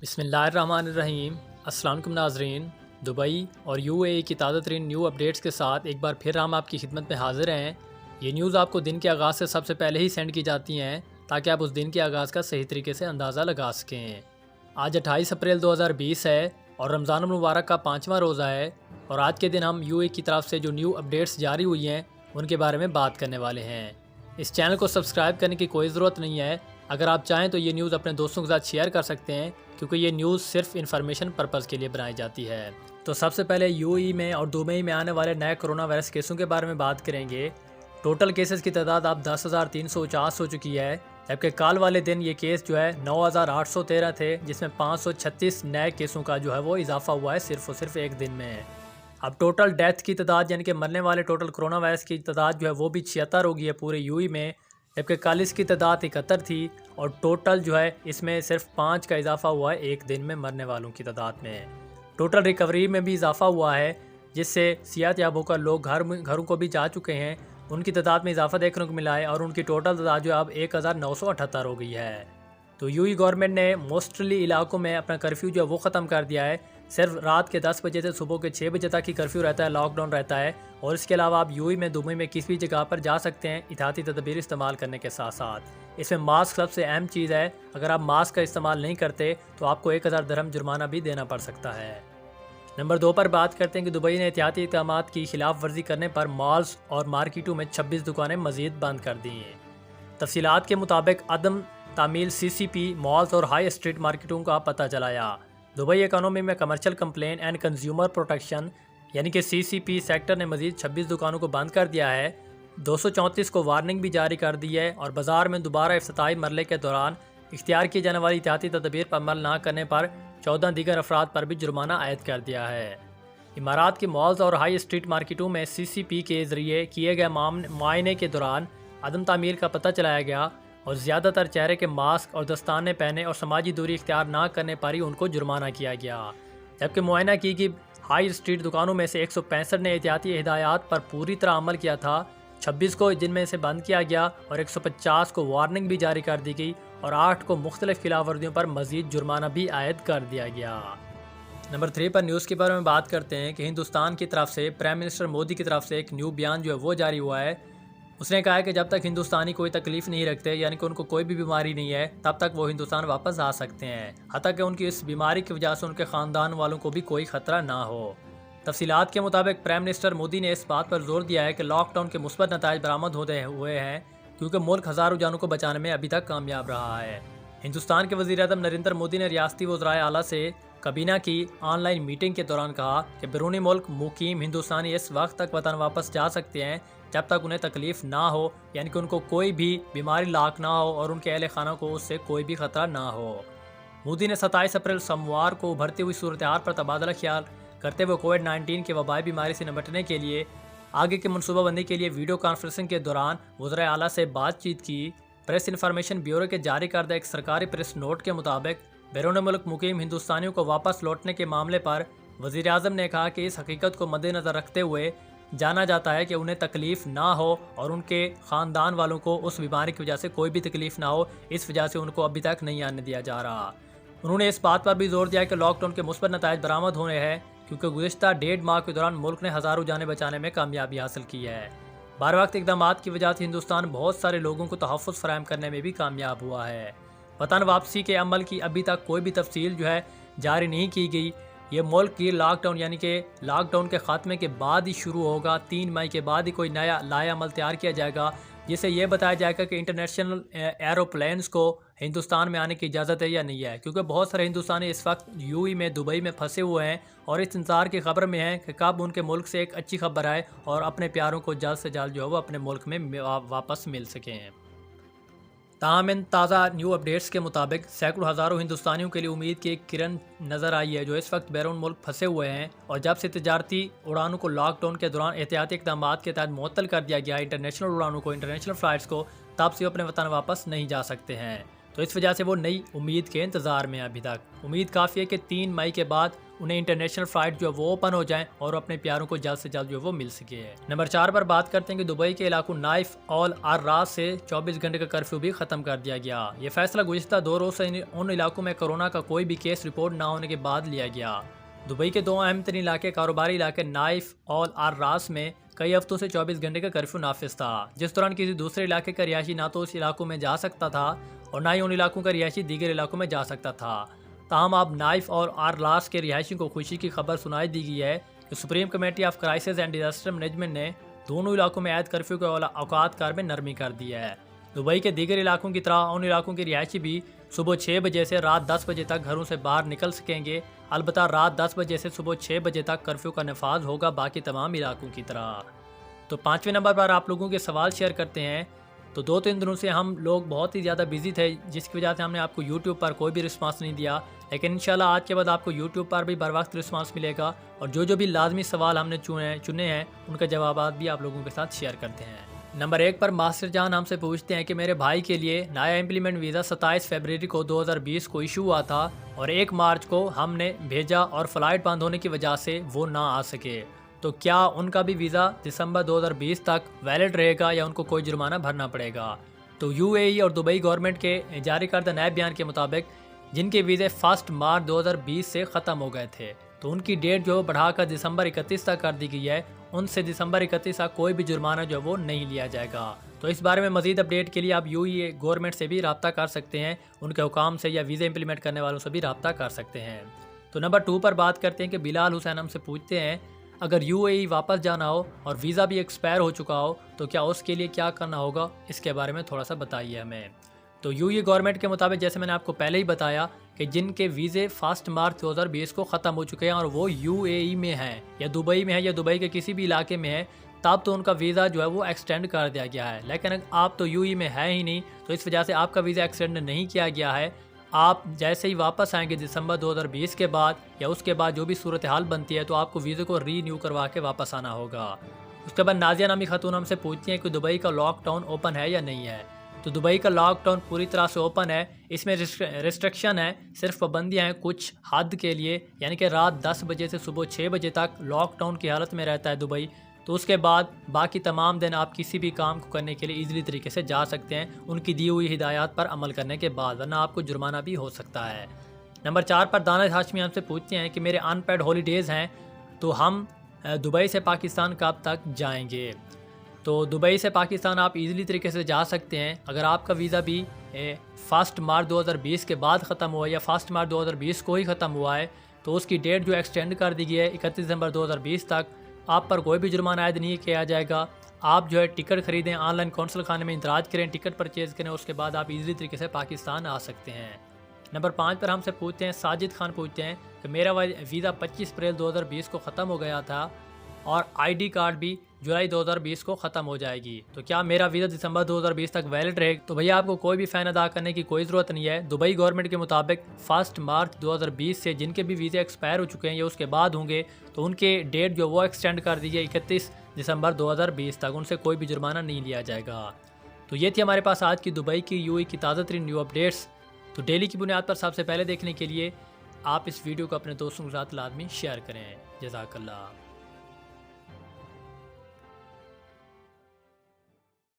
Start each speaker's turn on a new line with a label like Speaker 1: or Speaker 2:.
Speaker 1: بسم اللہ الرحمن الرحیم۔ السلام علیکم ناظرین، دبئی اور یو اے ای کی تازہ ترین نیو اپڈیٹس کے ساتھ ایک بار پھر ہم آپ کی خدمت میں حاضر ہیں۔ یہ نیوز آپ کو دن کے آغاز سے سب سے پہلے ہی سینڈ کی جاتی ہیں تاکہ آپ اس دن کے آغاز کا صحیح طریقے سے اندازہ لگا سکیں۔ آج 28 اپریل 2020 ہے اور رمضان المبارک کا 5واں روزہ ہے، اور آج کے دن ہم یو اے ای کی طرف سے جو نیو اپڈیٹس جاری ہوئی ہیں ان کے بارے میں بات کرنے والے ہیں۔ اس چینل کو سبسکرائب کرنے کی کوئی ضرورت نہیں ہے، اگر آپ چاہیں تو یہ نیوز اپنے دوستوں کے ساتھ شیئر کر سکتے ہیں کیونکہ یہ نیوز صرف انفارمیشن پرپز کے لیے بنائی جاتی ہے۔ تو سب سے پہلے یو اے ای میں اور دبئی میں آنے والے نئے کرونا وائرس کیسوں کے بارے میں بات کریں گے۔ ٹوٹل کیسز کی تعداد اب 10,349 ہو چکی ہے، جبکہ کال والے دن یہ کیس جو ہے 9,813 تھے، جس میں 536 نئے کیسوں کا جو ہے وہ اضافہ ہوا ہے صرف اور صرف ایک دن میں۔ اب ٹوٹل ڈیتھ کی تعداد یعنی کہ مرنے والے ٹوٹل کرونا وائرس کی تعداد جو ہے وہ بھی 76 ہو گئی ہے پورے یو اے ای میں، جبکہ کل اس کی تعداد 71 تھی، اور ٹوٹل جو ہے اس میں صرف 5 کا اضافہ ہوا ہے ایک دن میں مرنے والوں کی تعداد میں۔ ٹوٹل ریکوری میں بھی اضافہ ہوا ہے، جس سے صحت یاب ہو کر لوگ گھروں کو بھی جا چکے ہیں، ان کی تعداد میں اضافہ دیکھنے کو ملا ہے، اور ان کی ٹوٹل تعداد جو ہے اب 1,978 ہو گئی ہے۔ تو یو اے گورنمنٹ نے موسٹلی علاقوں میں اپنا کرفیو جو ہے وہ ختم کر دیا ہے، صرف رات کے 10 بجے سے صبح کے 6 بجے تک ہی کرفیو رہتا ہے، لاک ڈاؤن رہتا ہے، اور اس کے علاوہ آپ یو اے میں دبئی میں کسی بھی جگہ پر جا سکتے ہیں احتیاطی تدابیر استعمال کرنے کے ساتھ ساتھ۔ اس میں ماسک سب سے اہم چیز ہے، اگر آپ ماسک کا استعمال نہیں کرتے تو آپ کو 1,000 درہم جرمانہ بھی دینا پڑ سکتا ہے۔ نمبر 2 پر بات کرتے ہیں کہ دبئی نے احتیاطی اقدامات کی خلاف ورزی کرنے پر مالز اور مارکیٹوں میں 26 دکانیں مزید بند کر دی ہیں۔ تفصیلات کے مطابق عدم تعمیل CCP مالز اور ہائی اسٹریٹ مارکیٹوں کا پتہ چلایا۔ دبئی اکانومی میں commercial compliance and consumer protection یعنی کہ CCP سیکٹر نے مزید 26 دکانوں کو بند کر دیا ہے، 234 کو وارننگ بھی جاری کر دی ہے، اور بازار میں دوبارہ افتتاحی مرحلے کے دوران اختیار کی جانے والی احتیاطی تدابیر پر عمل نہ کرنے پر 14 دیگر افراد پر بھی جرمانہ عائد کر دیا ہے۔ امارات کی مالز اور ہائی اسٹریٹ مارکیٹوں میں CCP کے ذریعے کیے گئے معائنے کے دوران عدم تعمیل کا پتہ چلایا گیا، اور زیادہ تر چہرے کے ماسک اور دستانے پہنے اور سماجی دوری اختیار نہ کرنے پر ہی ان کو جرمانہ کیا گیا، جبکہ معائنہ کی گئی ہائی اسٹریٹ دکانوں میں سے 165 نے احتیاطی ہدایات پر پوری طرح عمل کیا تھا، 26 کو جن میں سے بند کیا گیا، اور 150 کو وارننگ بھی جاری کر دی گئی، اور 8 کو مختلف خلاف ورزیوں پر مزید جرمانہ بھی عائد کر دیا گیا۔ نمبر 3 پر نیوز کے بارے میں بات کرتے ہیں کہ ہندوستان کی طرف سے پرائم منسٹر مودی کی طرف سے ایک نیو بیان جو ہے وہ جاری ہوا ہے۔ اس نے کہا ہے کہ جب تک ہندوستانی کوئی تکلیف نہیں رکھتے، یعنی کہ ان کو کوئی بھی بیماری نہیں ہے، تب تک وہ ہندوستان واپس آ سکتے ہیں، حتیٰ کہ ان کی اس بیماری کی وجہ سے ان کے خاندان والوں کو بھی کوئی خطرہ نہ ہو۔ تفصیلات کے مطابق پرائم منسٹر مودی نے اس بات پر زور دیا ہے کہ لاک ڈاؤن کے مثبت نتائج برآمد ہوتے ہوئے ہیں، کیونکہ ملک ہزاروں جانوں کو بچانے میں ابھی تک کامیاب رہا ہے۔ ہندوستان کے وزیر اعظم نریندر مودی نے ریاستی وزرائے اعلیٰ سے کابینہ کی آن لائن میٹنگ کے دوران کہا کہ بیرونی ملک مقیم ہندوستانی اس وقت تک وطن واپس جا سکتے ہیں جب تک انہیں تکلیف نہ ہو، یعنی کہ ان کو کوئی بھی بیماری لاحق نہ ہو اور ان کے اہل خانہ کو اس سے کوئی بھی خطرہ نہ ہو۔ مودی نے 27 اپریل سوموار کو ابھرتی ہوئی صورتحال پر تبادلہ خیال کرتے ہوئے کووڈ-19 کے وبائی بیماری سے نمٹنے کے لیے آگے کی منصوبہ بندی کے لیے ویڈیو کانفرنسنگ کے دوران وزرائے اعلیٰ سے بات چیت کی۔ پریس انفارمیشن بیورو کے جاری کردہ ایک سرکاری پریس نوٹ کے مطابق بیرون ملک مقیم ہندوستانیوں کو واپس لوٹنے کے معاملے پر وزیر اعظم نے کہا کہ اس حقیقت کو مد نظر رکھتے ہوئے جانا جاتا ہے کہ انہیں تکلیف نہ ہو اور ان کے خاندان والوں کو اس بیماری کی وجہ سے کوئی بھی تکلیف نہ ہو، اس وجہ سے ان کو ابھی تک نہیں آنے دیا جا رہا۔ انہوں نے اس بات پر بھی زور دیا کہ لاک ڈاؤن کے مثبت نتائج برآمد ہونے ہیں، کیونکہ گزشتہ 1.5 ماہ کے دوران ملک نے ہزاروں جانیں بچانے میں کامیابی حاصل کی ہے۔ بار وقت اقدامات کی وجہ سے ہندوستان بہت سارے لوگوں کو تحفظ فراہم کرنے میں بھی کامیاب ہوا ہے۔ وطن واپسی کے عمل کی ابھی تک کوئی بھی تفصیل جو ہے جاری نہیں کی گئی۔ یہ ملک کی لاک ڈاؤن یعنی کہ لاک ڈاؤن کے خاتمے کے بعد ہی شروع ہوگا، 3 مئی کے بعد ہی کوئی نیا لائحہ عمل تیار کیا جائے گا، جس سے یہ بتایا جائے گا کہ انٹرنیشنل ایروپلینز کو ہندوستان میں آنے کی اجازت ہے یا نہیں ہے، کیونکہ بہت سارے ہندوستانی اس وقت یو اے میں دبئی میں پھنسے ہوئے ہیں اور اس انتظار کی خبر میں ہیں کہ کب ان کے ملک سے ایک اچھی خبر آئے اور اپنے پیاروں کو جلد سے جلد جو ہے وہ اپنے ملک میں واپس مل سکیں۔ تاہم ان تازہ نیو اپڈیٹس کے مطابق سینکڑوں ہزاروں ہندوستانیوں کے لیے امید کی ایک کرن نظر آئی ہے جو اس وقت بیرون ملک پھنسے ہوئے ہیں، اور جب سے تجارتی اڑانوں کو لاک ڈاؤن کے دوران احتیاطی اقدامات کے تحت معطل کر دیا گیا انٹرنیشنل اڑانوں کو، انٹرنیشنل فلائٹس کو، تب سے وہ اپنے وطن واپس نہیں جا سکتے ہیں۔ تو اس وجہ سے وہ نئی امید کے انتظار میں ابھی تک امید کافی ہے کہ 3 مئی کے بعد انہیں انٹرنیشنل فلائٹ جو ہے وہ اوپن ہو جائیں اور اپنے پیاروں کو جلد سے جلد جو ہے وہ مل سکے۔ نمبر 4 پر بات کرتے ہیں کہ دبئی کے علاقوں نائف اور رات سے 24 گھنٹے کا کرفیو بھی ختم کر دیا گیا۔ یہ فیصلہ گزشتہ 2 روز سے ان علاقوں میں کورونا کا کوئی بھی کیس رپورٹ نہ ہونے کے بعد لیا گیا۔ دبئی کے 2 اہم ترین علاقے کاروباری علاقے نائف اور راس میں کئی ہفتوں سے 24 گھنٹے کا کرفیو نافذ تھا، جس دوران کسی دوسرے علاقے کا رہائشی نہ تو اس علاقوں میں جا سکتا تھا اور نہ ہی ان علاقوں کا رہائشی دیگر علاقوں میں جا سکتا تھا۔ تاہم اب نائف اور راس کے رہائشیوں کو خوشی کی خبر سنائی دی گئی ہے کہ supreme committee of crisis and disaster management نے دونوں علاقوں میں عائد کرفیو کے اوقات کار میں نرمی کر دی ہے۔ دبئی کے دیگر علاقوں کی طرح ان علاقوں کے رہائشی بھی صبح 6 بجے سے رات 10 بجے تک گھروں سے باہر نکل سکیں گے، البتہ رات 10 بجے سے صبح 6 بجے تک کرفیو کا نفاذ ہوگا باقی تمام علاقوں کی طرح۔ تو 5ویں نمبر پر آپ لوگوں کے سوال شیئر کرتے ہیں۔ تو 2-3 دنوں سے ہم لوگ بہت ہی زیادہ بزی تھے، جس کی وجہ سے ہم نے آپ کو یوٹیوب پر کوئی بھی رسپانس نہیں دیا، لیکن انشاءاللہ آج کے بعد آپ کو یوٹیوب پر بھی بر وقت رسپانس ملے گا، اور جو بھی لازمی سوال ہم نے چنے ہیں ان کا جوابات بھی آپ لوگوں کے ساتھ شیئر کرتے ہیں۔ نمبر 1 پر ماسٹر جان ہم سے پوچھتے ہیں کہ میرے بھائی کے لیے نیا امپلیمنٹ ویزا 27 فروری کو 2020 کو ایشو ہوا تھا اور 1 مارچ کو ہم نے بھیجا اور فلائٹ بند ہونے کی وجہ سے وہ نہ آ سکے، تو کیا ان کا بھی ویزا دسمبر 2020 تک ویلڈ رہے گا یا ان کو کوئی جرمانہ بھرنا پڑے گا؟ تو UAE اور دبئی گورنمنٹ کے جاری کردہ نئے بیان کے مطابق جن کے ویزے 1 مارچ 2020 سے ختم ہو گئے تھے تو ان کی ڈیٹ جو بڑھا کر دسمبر 31 تک کر دی گئی ہے، ان سے دسمبر 31 تک کوئی بھی جرمانہ جو وہ نہیں لیا جائے گا۔ تو اس بارے میں مزید اپڈیٹ کے لیے آپ UAE گورنمنٹ سے بھی رابطہ کر سکتے ہیں، ان کے حکام سے یا ویزے امپلیمنٹ کرنے والوں سے بھی رابطہ کر سکتے ہیں۔ تو نمبر 2 پر بات کرتے ہیں کہ بلال حسین ہم سے پوچھتے ہیں اگر UAE واپس جانا ہو اور ویزا بھی ایکسپائر ہو چکا ہو تو کیا اس کے لیے کیا کرنا ہوگا، اس کے بارے میں تھوڑا سا بتائیے ہمیں۔ تو UAE گورنمنٹ کے مطابق جیسے میں نے آپ کو پہلے ہی بتایا کہ جن کے ویزے 1 مارچ 2020 کو ختم ہو چکے ہیں اور وہ UAE میں ہیں یا دبئی میں ہے یا دبئی کے کسی بھی علاقے میں ہے، تب تو ان کا ویزا جو ہے وہ ایکسٹینڈ کر دیا گیا ہے، لیکن آپ تو UAE میں ہے ہی نہیں، تو اس وجہ سے آپ کا ویزا ایکسٹینڈ نہیں کیا گیا ہے۔ آپ جیسے ہی واپس آئیں گے دسمبر 2020 کے بعد یا اس کے بعد جو بھی صورتحال بنتی ہے تو آپ کو ویزے کو ری نیو کروا کے واپس آنا ہوگا۔ اس کے بعد نازیہ نامی خاتون ہم سے پوچھتی ہیں کہ دبئی کا لاک ڈاؤن اوپن ہے یا نہیں ہے۔ تو دبئی کا لاک ڈاؤن پوری طرح سے اوپن ہے، اس میں ریسٹرکشن ہے، صرف پابندیاں ہیں کچھ حد کے لیے، یعنی کہ رات 10 بجے سے صبح 6 بجے تک لاک ڈاؤن کی حالت میں رہتا ہے دبئی، تو اس کے بعد باقی تمام دن آپ کسی بھی کام کو کرنے کے لیے ایزیلی طریقے سے جا سکتے ہیں ان کی دی ہوئی ہدایات پر عمل کرنے کے بعد، ورنہ آپ کو جرمانہ بھی ہو سکتا ہے۔ نمبر 4 پر دانش ہاشمی ہم سے پوچھتے ہیں کہ میرے ان پیڈ ہالیڈیز ہیں تو ہم دبئی سے پاکستان کب تک جائیں گے؟ تو دبئی سے پاکستان آپ ایزیلی طریقے سے جا سکتے ہیں اگر آپ کا ویزا بھی 1 مارچ 2020 کے بعد ختم ہوا ہے یا 1 مارچ 2020 کو ہی ختم ہوا ہے تو اس کی ڈیٹ جو ایکسٹینڈ کر دی گئی ہے 31 دسمبر 2020 تک، آپ پر کوئی بھی جرمانہ عائد نہیں کیا جائے گا۔ آپ جو ہے ٹکٹ خریدیں، آن لائن کونسل خانے میں اندراج کریں، ٹکٹ پرچیز کریں، اس کے بعد آپ ایزیلی طریقے سے پاکستان آ سکتے ہیں۔ نمبر 5 پر ہم سے پوچھتے ہیں ساجد خان پوچھتے ہیں کہ میرا ویزا 25 اپریل 2020 کو ختم ہو گیا تھا اور ID کارڈ بھی جولائی 2020 کو ختم ہو جائے گی، تو کیا میرا ویزا دسمبر 2020 تک ویلڈ رہے گا؟ تو بھیا آپ کو کوئی بھی فائن ادا کرنے کی کوئی ضرورت نہیں ہے۔ دبئی گورنمنٹ کے مطابق 1 مارچ 2020 سے جن کے بھی ویزے ایکسپائر ہو چکے ہیں یا اس کے بعد ہوں گے تو ان کے ڈیٹ جو وہ ایکسٹینڈ کر دی گئی 31 دسمبر 2020 تک، ان سے کوئی بھی جرمانہ نہیں لیا جائے گا۔ تو یہ تھی ہمارے پاس آج کی دبئی کی UAE کی تازہ ترین نیو اپڈیٹس۔ تو ڈیلی کی بنیاد پر سب سے پہلے دیکھنے کے لیے آپ اس ویڈیو کو اپنے دوستوں کے ساتھ لازمی شیئر کریں۔ جزاک اللہ۔